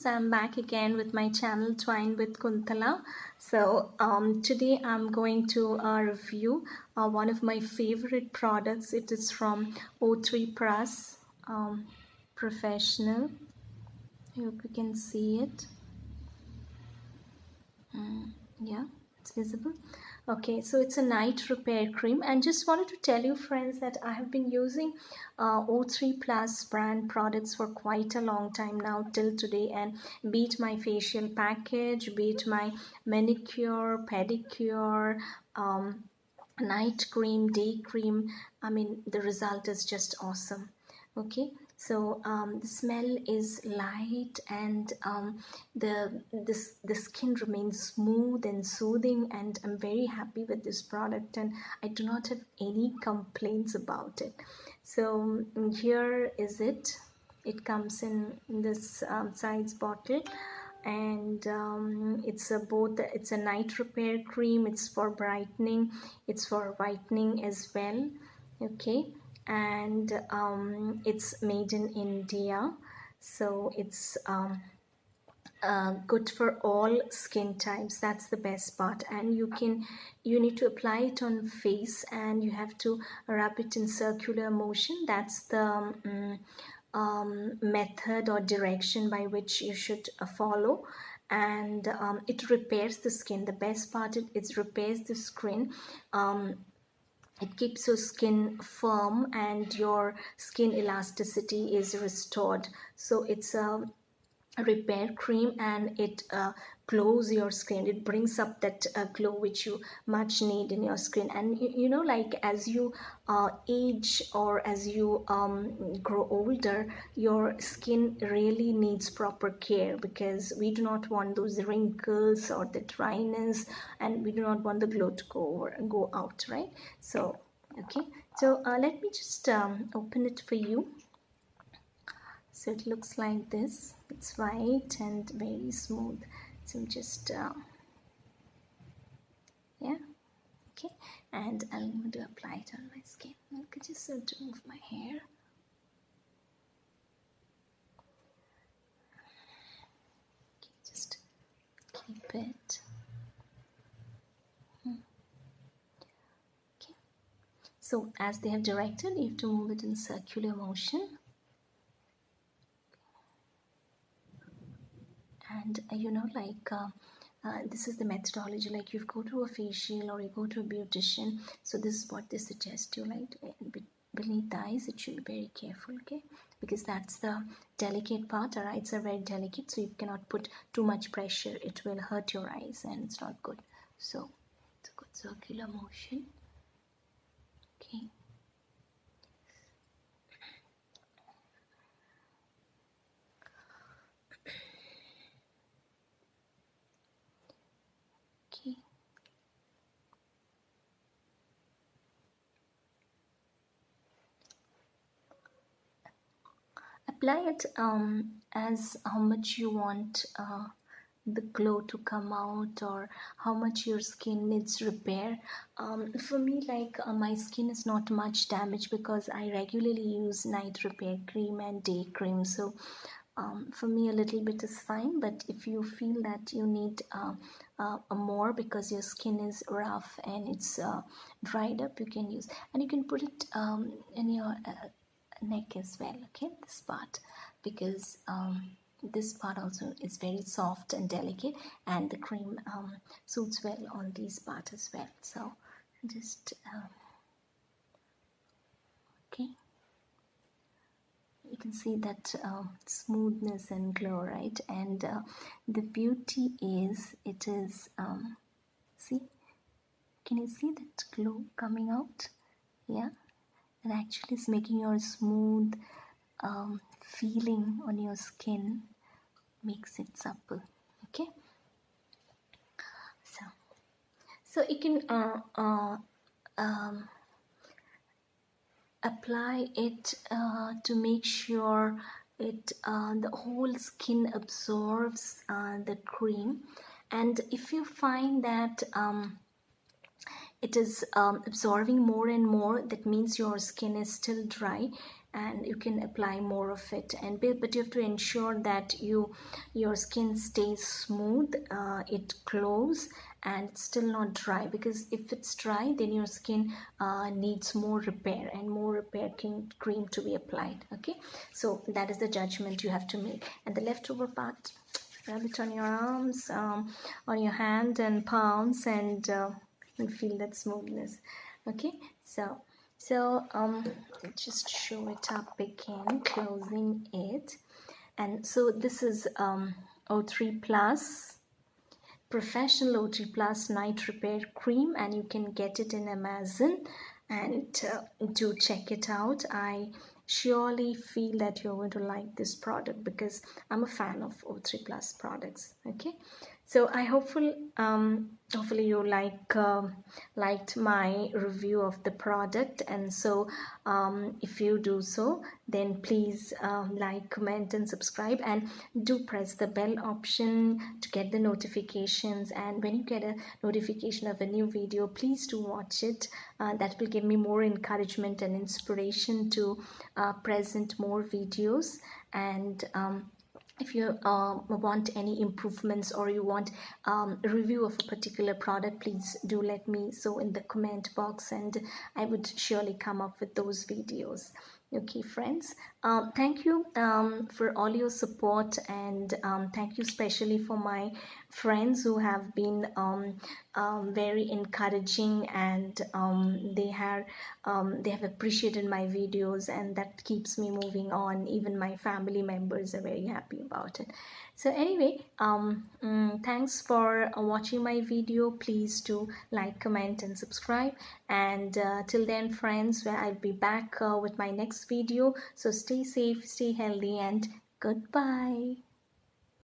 friends, I'm back again with my channel Twine with Kuntala. So today I'm going to review one of my favorite products. It is from O3 Plus Professional. I hope you can see it. Yeah, it's visible. Okay, so it's a night repair cream, and just wanted to tell you friends that I have been using O3 Plus brand products for quite a long time now till today, and be it my facial package, be it my manicure, pedicure, night cream, day cream, I mean the result is just awesome. Okay, so the smell is light, and the skin remains smooth and soothing, and I'm very happy with this product, and I do not have any complaints about it. So here is it. It comes in this size bottle, and it's a night repair cream. It's for brightening, it's for whitening as well. Okay, and it's made in India, so it's good for all skin types. That's the best part. And you need to apply it on face, and you have to rub it in circular motion. That's the method or direction by which you should follow. And it repairs the skin. The best part, it repairs the skin. It keeps your skin firm, and your skin elasticity is restored. So it's a repair cream, and it glows your skin. It brings up that glow which you much need in your skin. And you know, like as you age, or as you grow older, your skin really needs proper care, because we do not want those wrinkles or the dryness, and we do not want the glow to go out, right? So okay, so let me just open it for you. So it looks like this. It's white and very smooth. So just yeah, okay, and I'm going to apply it on my skin. I could just remove my hair. Okay, just keep it. Okay, so as they have directed, you have to move it in circular motion. And you know, like this is the methodology. Like you go to a facial or you go to a beautician, so this is what they suggest you, like beneath the eyes it should be very careful, okay, because that's the delicate part. Our eyes are very delicate, so you cannot put too much pressure. It will hurt your eyes, and it's not good. So it's a good circular motion. Okay, okay. Apply it as how much you want the glow to come out, or how much your skin needs repair. For me, like my skin is not much damaged, because I regularly use night repair cream and day cream. So for me a little bit is fine. But if you feel that you need more, because your skin is rough and it's dried up, you can use, and you can put it in your neck as well, okay, this part, because this part also is very soft and delicate, and the cream suits well on these parts as well. So just okay, you can see that smoothness and glow, right? And the beauty is, it is see, can you see that glow coming out? Yeah, it actually is making your smooth feeling on your skin, makes it supple. Okay, so you can apply it to make sure it the whole skin absorbs the cream. And if you find that it is absorbing more and more, that means your skin is still dry, and you can apply more of it. And but you have to ensure that your skin stays smooth, it glows, and it's still not dry, because if it's dry then your skin needs more repair, and more repair cream to be applied. Okay, so that is the judgment you have to make. And the leftover part, rub it on your arms, on your hand and palms, and feel that smoothness. Okay, so just show it up again, closing it. And so this is O3 Plus, Professional O3 Plus Night Repair Cream, and you can get it in Amazon, and do check it out. I surely feel that you're going to like this product, because I'm a fan of O3 Plus products. Okay, so I hopefully you liked my review of the product. And so if you do so, then please like, comment and subscribe, and do press the bell option to get the notifications. And when you get a notification of a new video, please do watch it. That will give me more encouragement and inspiration to present more videos. And if you want any improvements, or you want a review of a particular product, please do let me so in the comment box, and I would surely come up with those videos. Okay, friends, thank you for all your support, and thank you especially for my friends who have been very encouraging, and they have appreciated my videos, and that keeps me moving on. Even my family members are very happy about it. So anyway, thanks for watching my video. Please do like, comment and subscribe. And till then, friends, where I'll be back with my next video. So stay safe, stay healthy, and goodbye.